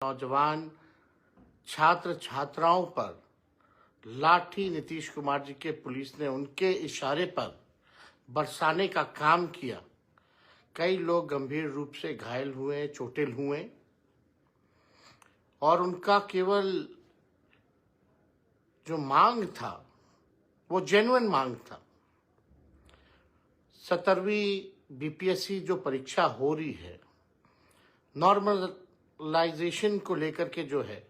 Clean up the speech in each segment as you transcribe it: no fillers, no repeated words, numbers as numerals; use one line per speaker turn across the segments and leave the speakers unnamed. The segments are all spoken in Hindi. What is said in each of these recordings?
नौजवान छात्र छात्राओं पर लाठी नीतीश कुमार जी के पुलिस ने उनके इशारे पर बरसाने का काम किया। कई लोग गंभीर रूप से घायल हुए, चोटिल हुए और उनका केवल जो मांग था वो जेन्युइन मांग था। 17वीं बीपीएससी जो परीक्षा हो रही है, नॉर्मलाइजेशन को लेकर के जो है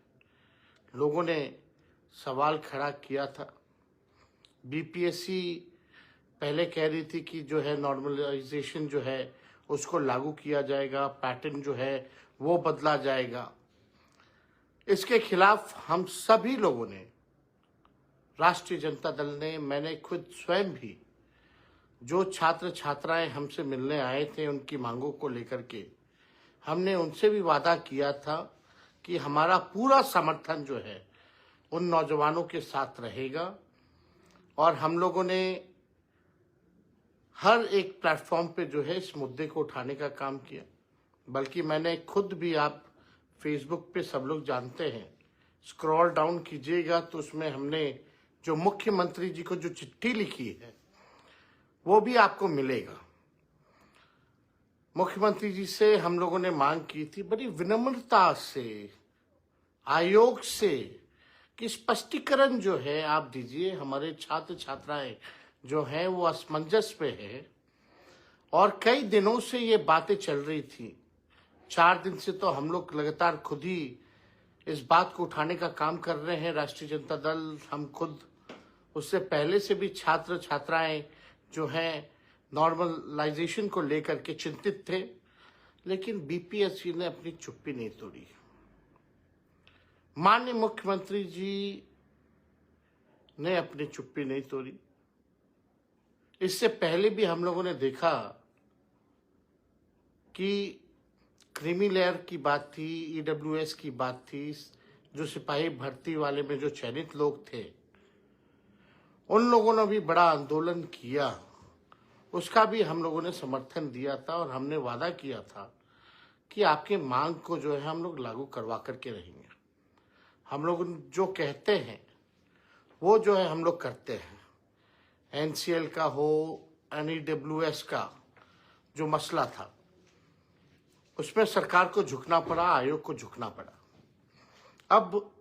लोगों ने सवाल खड़ा किया था। बीपीएससी पहले कह रही थी कि जो है नॉर्मलाइजेशन जो है उसको लागू किया जाएगा, पैटर्न जो है वो बदला जाएगा। इसके खिलाफ हम सभी लोगों ने, राष्ट्रीय जनता दल ने, मैंने खुद स्वयं भी, जो छात्र छात्राएं हमसे मिलने आए थे उनकी मांगों को लेकर के, हमने उनसे भी वादा किया था कि हमारा पूरा समर्थन जो है उन नौजवानों के साथ रहेगा। और हम लोगों ने हर एक प्लेटफॉर्म पे जो है इस मुद्दे को उठाने का काम किया। बल्कि मैंने खुद भी, आप फेसबुक पे सब लोग जानते हैं, स्क्रॉल डाउन कीजिएगा तो उसमें हमने जो मुख्यमंत्री जी को जो चिट्ठी लिखी है वो भी आपको मिलेगा। मुख्यमंत्री जी से हम लोगों ने मांग की थी बड़ी विनम्रता से, आयोग से, कि स्पष्टीकरण जो है आप दीजिए। हमारे छात्र छात्राएं जो हैं वो असमंजस पे है और कई दिनों से ये बातें चल रही थी। 4 दिन से तो हम लोग लगातार खुद ही इस बात को उठाने का काम कर रहे हैं। राष्ट्रीय जनता दल, हम खुद, उससे पहले से भी छात्र छात्राएं जो हैं नॉर्मलाइजेशन को लेकर के चिंतित थे, लेकिन बीपीएससी ने अपनी चुप्पी नहीं तोड़ी। माननीय मुख्यमंत्री जी ने अपनी चुप्पी नहीं तोड़ी। इससे पहले भी हम लोगों ने देखा कि क्रीमी लेयर की बात थी, ईडब्ल्यूएस की बात थी, जो सिपाही भर्ती वाले में जो चयनित लोग थे उन लोगों ने भी बड़ा आंदोलन किया। उसका भी हम लोगों ने समर्थन दिया था और हमने वादा किया था कि आपके मांग को जो है हम लोग लागू करवा करके रहेंगे। हम लोग जो कहते हैं वो जो है हम लोग करते हैं। एनसीएल का हो, एनईडब्ल्यूएस का जो मसला था उसमें सरकार को झुकना पड़ा, आयोग को झुकना पड़ा। अब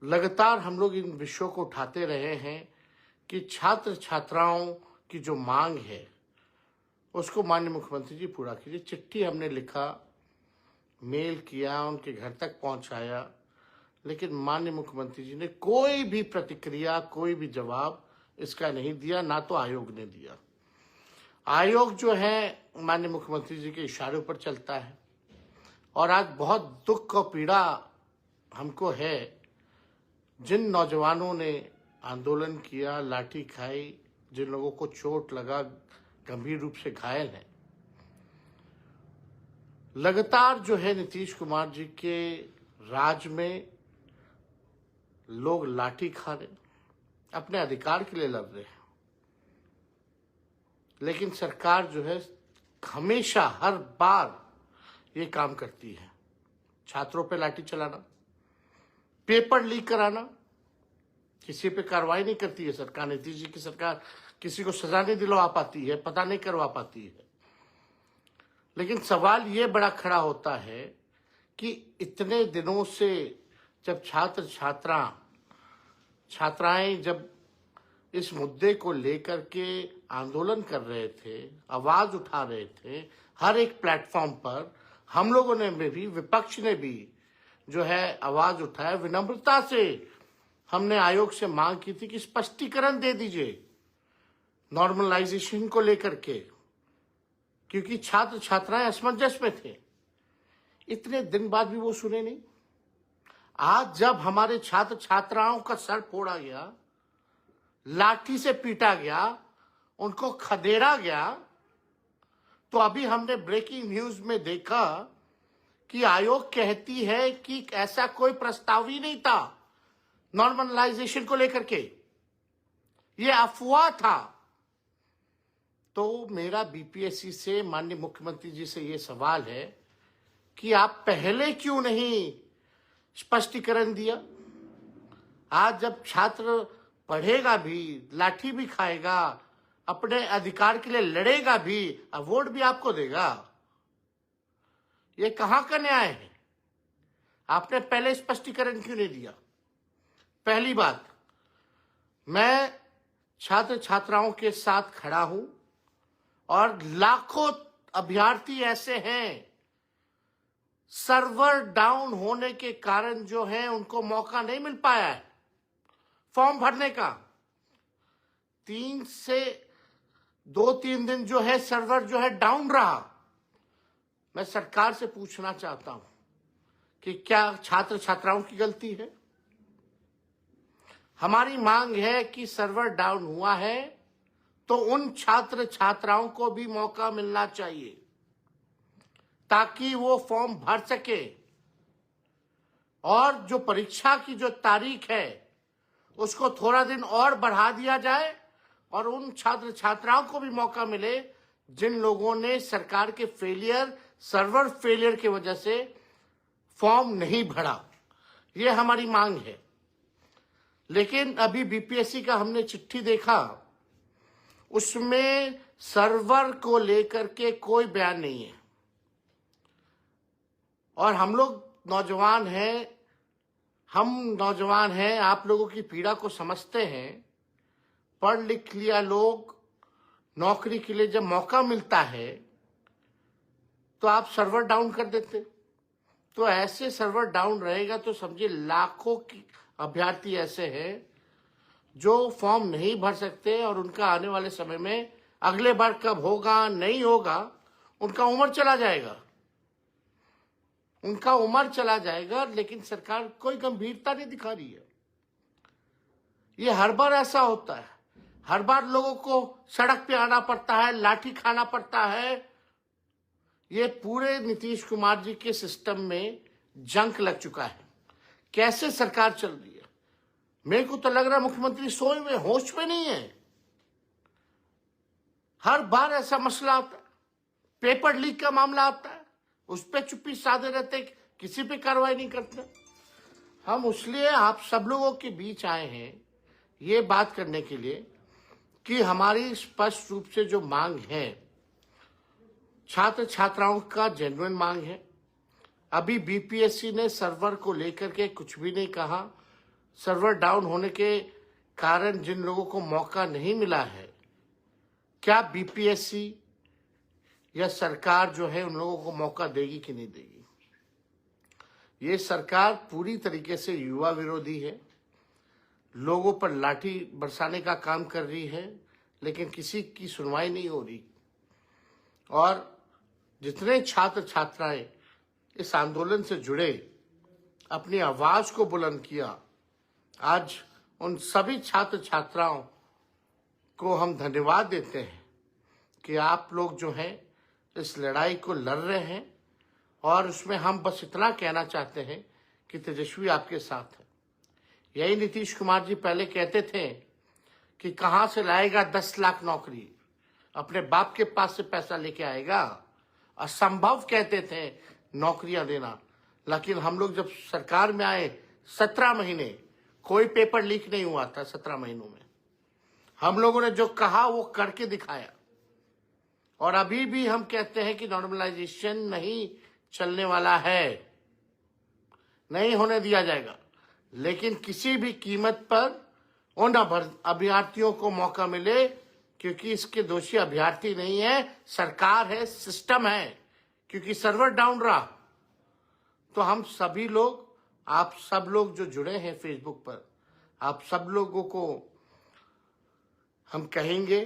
लगातार हम लोग इन विषयों को उठाते रहे हैं कि छात्र छात्राओं की जो मांग है उसको माननीय मुख्यमंत्री जी पूरा कीजिए। चिट्ठी हमने लिखा, मेल किया, उनके घर तक पहुंचाया, लेकिन माननीय मुख्यमंत्री जी ने कोई भी प्रतिक्रिया, कोई भी जवाब इसका नहीं दिया, ना तो आयोग ने दिया। आयोग जो है माननीय मुख्यमंत्री जी के इशारों पर चलता है। और आज बहुत दुख और पीड़ा हमको है, जिन नौजवानों ने आंदोलन किया, लाठी खाई, जिन लोगों को चोट लगा, गंभीर रूप से घायल हैं। लगातार जो है नीतीश कुमार जी के राज में लोग लाठी खा रहे, अपने अधिकार के लिए लड़ रहे हैं, लेकिन सरकार जो है हमेशा, हर बार ये काम करती है। छात्रों पे लाठी चलाना, पेपर लीक कराना, किसी पे कार्रवाई नहीं करती है सरकार। नीतीश जी की सरकार किसी को सजा नहीं दिलवा पाती है, पता नहीं करवा पाती है। लेकिन सवाल ये बड़ा खड़ा होता है कि इतने दिनों से जब छात्राएं जब इस मुद्दे को लेकर के आंदोलन कर रहे थे, आवाज उठा रहे थे हर एक प्लेटफॉर्म पर, हम लोगों ने भी, विपक्ष ने भी जो है आवाज उठाया। विनम्रता से हमने आयोग से मांग की थी कि स्पष्टीकरण दे दीजिए नॉर्मलाइजेशन को लेकर के, क्योंकि छात्र छात्राएं असमंजस में थे। इतने दिन बाद भी वो सुने नहीं। आज जब हमारे छात्र छात्राओं का सर फोड़ा गया, लाठी से पीटा गया, उनको खदेड़ा गया, तो अभी हमने ब्रेकिंग न्यूज में देखा कि आयोग कहती है कि ऐसा कोई प्रस्ताव ही नहीं था नॉर्मलाइजेशन को लेकर के, ये अफवाह था। तो मेरा बीपीएससी से, माननीय मुख्यमंत्री जी से ये सवाल है कि आप पहले क्यों नहीं स्पष्टीकरण दिया। आज जब छात्र पढ़ेगा भी, लाठी भी खाएगा, अपने अधिकार के लिए लड़ेगा भी, अवार्ड भी आपको देगा। ये कहां का न्याय है? आपने पहले स्पष्टीकरण क्यों नहीं दिया? पहली बात, मैं छात्र छात्राओं के साथ खड़ा हूं और लाखों अभ्यर्थी ऐसे हैं सर्वर डाउन होने के कारण जो है उनको मौका नहीं मिल पाया है फॉर्म भरने का। 2-3 दिन जो है सर्वर जो है डाउन रहा। मैं सरकार से पूछना चाहता हूं कि क्या छात्र छात्राओं की गलती है? हमारी मांग है कि सर्वर डाउन हुआ है तो उन छात्र छात्राओं को भी मौका मिलना चाहिए ताकि वो फॉर्म भर सके, और जो परीक्षा की जो तारीख है उसको थोड़ा दिन और बढ़ा दिया जाए और उन छात्र छात्राओं को भी मौका मिले जिन लोगों ने सरकार के सर्वर फेलियर की वजह से फॉर्म नहीं भरा। ये हमारी मांग है। लेकिन अभी बीपीएससी का हमने चिट्ठी देखा, उसमें सर्वर को लेकर के कोई बयान नहीं है। और हम नौजवान हैं, आप लोगों की पीड़ा को समझते हैं। पढ़ लिख लिया लोग, नौकरी के लिए जब मौका मिलता है तो आप सर्वर डाउन कर देते। तो ऐसे सर्वर डाउन रहेगा तो समझिए लाखों की अभ्यर्थी ऐसे हैं जो फॉर्म नहीं भर सकते और उनका आने वाले समय में अगले बार कब होगा नहीं होगा, उनका उम्र चला जाएगा। लेकिन सरकार कोई गंभीरता नहीं दिखा रही है। ये हर बार ऐसा होता है, हर बार लोगों को सड़क पे आना पड़ता है, लाठी खाना पड़ता है। ये पूरे नीतीश कुमार जी के सिस्टम में जंक लग चुका है। कैसे सरकार चल रही है? मेरे को तो लग रहा है मुख्यमंत्री सोए में, होश में नहीं है। हर बार ऐसा मसला आता है, पेपर लीक का मामला आता है, उस पर चुप्पी साधे रहते, किसी पे कार्रवाई नहीं करते। हम इसलिए आप सब लोगों के बीच आए हैं ये बात करने के लिए कि हमारी स्पष्ट रूप से जो मांग है, छात्र छात्राओं का जेन्युइन मांग है। अभी बीपीएससी ने सर्वर को लेकर के कुछ भी नहीं कहा। सर्वर डाउन होने के कारण जिन लोगों को मौका नहीं मिला है, क्या बीपीएससी या सरकार जो है उन लोगों को मौका देगी कि नहीं देगी? ये सरकार पूरी तरीके से युवा विरोधी है, लोगों पर लाठी बरसाने का काम कर रही है, लेकिन किसी की सुनवाई नहीं हो रही। और जितने छात्र छात्राएं इस आंदोलन से जुड़े, अपनी आवाज को बुलंद किया, आज उन सभी छात्र छात्राओं को हम धन्यवाद देते हैं कि आप लोग जो हैं इस लड़ाई को लड़ रहे हैं। और उसमें हम बस इतना कहना चाहते हैं कि तेजस्वी आपके साथ है। यही नीतीश कुमार जी पहले कहते थे कि कहां से लाएगा 10 लाख नौकरी, अपने बाप के पास से पैसा लेके आएगा। असंभव कहते थे नौकरियां देना। लेकिन हम लोग जब सरकार में आए 17 महीने कोई पेपर लीक नहीं हुआ था। 17 महीनों में हम लोगों ने जो कहा वो करके दिखाया। और अभी भी हम कहते हैं कि नॉर्मलाइजेशन नहीं चलने वाला है, नहीं होने दिया जाएगा। लेकिन किसी भी कीमत पर उन अभ्यर्थियों को मौका मिले, क्योंकि इसके दोषी अभ्यर्थी नहीं है, सरकार है, सिस्टम है। क्योंकि सर्वर डाउन रहा तो हम सभी लोग, आप सब लोग जो जुड़े हैं फेसबुक पर, आप सब लोगों को हम कहेंगे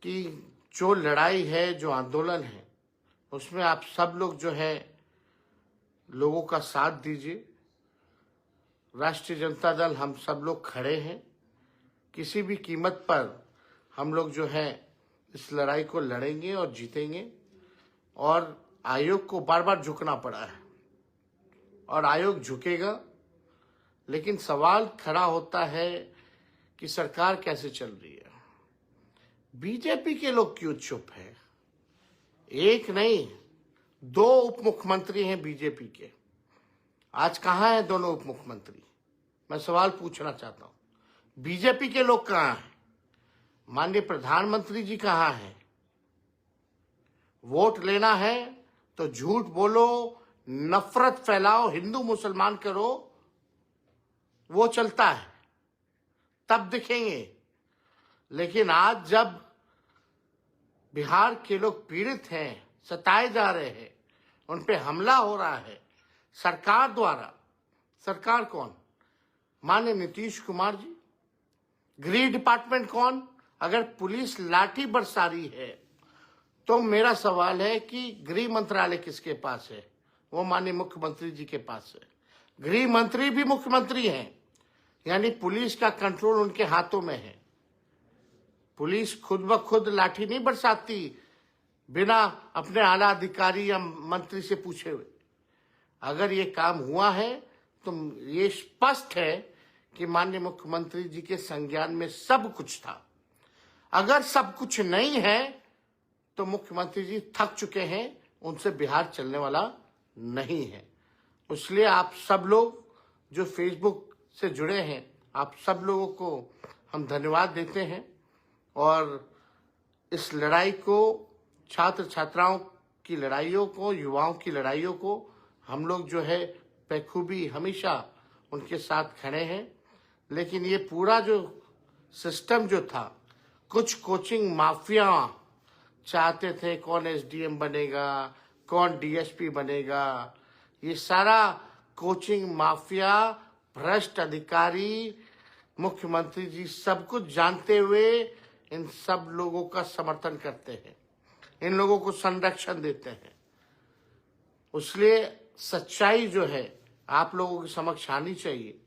कि जो लड़ाई है, जो आंदोलन है, उसमें आप सब लोग जो है लोगों का साथ दीजिए। राष्ट्रीय जनता दल हम सब लोग खड़े हैं। किसी भी कीमत पर हम लोग जो है इस लड़ाई को लड़ेंगे और जीतेंगे। और आयोग को बार बार झुकना पड़ा है और आयोग झुकेगा। लेकिन सवाल खड़ा होता है कि सरकार कैसे चल रही है। बीजेपी के लोग क्यों चुप है? एक नहीं, 2 उप मुख्यमंत्री हैं बीजेपी के, आज कहाँ हैं दोनों उप मुख्यमंत्री? मैं सवाल पूछना चाहता हूं। बीजेपी के लोग कहाँ हैं? माननीय प्रधानमंत्री जी कहाँ हैं? वोट लेना है तो झूठ बोलो, नफरत फैलाओ, हिंदू मुसलमान करो, वो चलता है, तब दिखेंगे। लेकिन आज जब बिहार के लोग पीड़ित हैं, सताए जा रहे हैं, उन पे हमला हो रहा है सरकार द्वारा, सरकार कौन? माननीय नीतीश कुमार जी। गृह डिपार्टमेंट कौन? अगर पुलिस लाठी बरसा रही है तो मेरा सवाल है कि गृह मंत्रालय किसके पास है? वो माननीय मुख्यमंत्री जी के पास है। गृह मंत्री भी मुख्यमंत्री हैं, यानी पुलिस का कंट्रोल उनके हाथों में है। पुलिस खुद ब खुद लाठी नहीं बरसाती बिना अपने आला अधिकारी या मंत्री से पूछे हुए। अगर ये काम हुआ है तो ये स्पष्ट है कि माननीय मुख्यमंत्री जी के संज्ञान में सब कुछ था। अगर सब कुछ नहीं है तो मुख्यमंत्री जी थक चुके हैं, उनसे बिहार चलने वाला नहीं है। इसलिए आप सब लोग जो फेसबुक से जुड़े हैं, आप सब लोगों को हम धन्यवाद देते हैं और इस लड़ाई को, छात्र छात्राओं की लड़ाइयों को, युवाओं की लड़ाइयों को हम लोग जो है बेखूबी हमेशा उनके साथ खड़े हैं। लेकिन ये पूरा जो सिस्टम जो था, कुछ कोचिंग माफिया चाहते थे कौन एसडीएम बनेगा, कौन डीएसपी बनेगा। ये सारा कोचिंग माफिया, भ्रष्ट अधिकारी, मुख्यमंत्री जी सब कुछ जानते हुए इन सब लोगों का समर्थन करते हैं, इन लोगों को संरक्षण देते हैं। इसलिए सच्चाई जो है आप लोगों के समक्ष आनी चाहिए,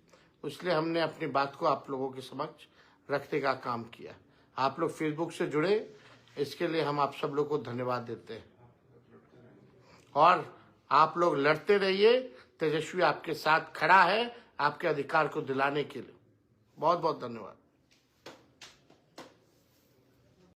इसलिए हमने अपनी बात को आप लोगों के समक्ष रखने का काम किया। आप लोग फेसबुक से जुड़े, इसके लिए हम आप सब लोग को धन्यवाद देते हैं। और आप लोग लड़ते रहिए, तेजस्वी आपके साथ खड़ा है आपके अधिकार को दिलाने के लिए। बहुत बहुत धन्यवाद।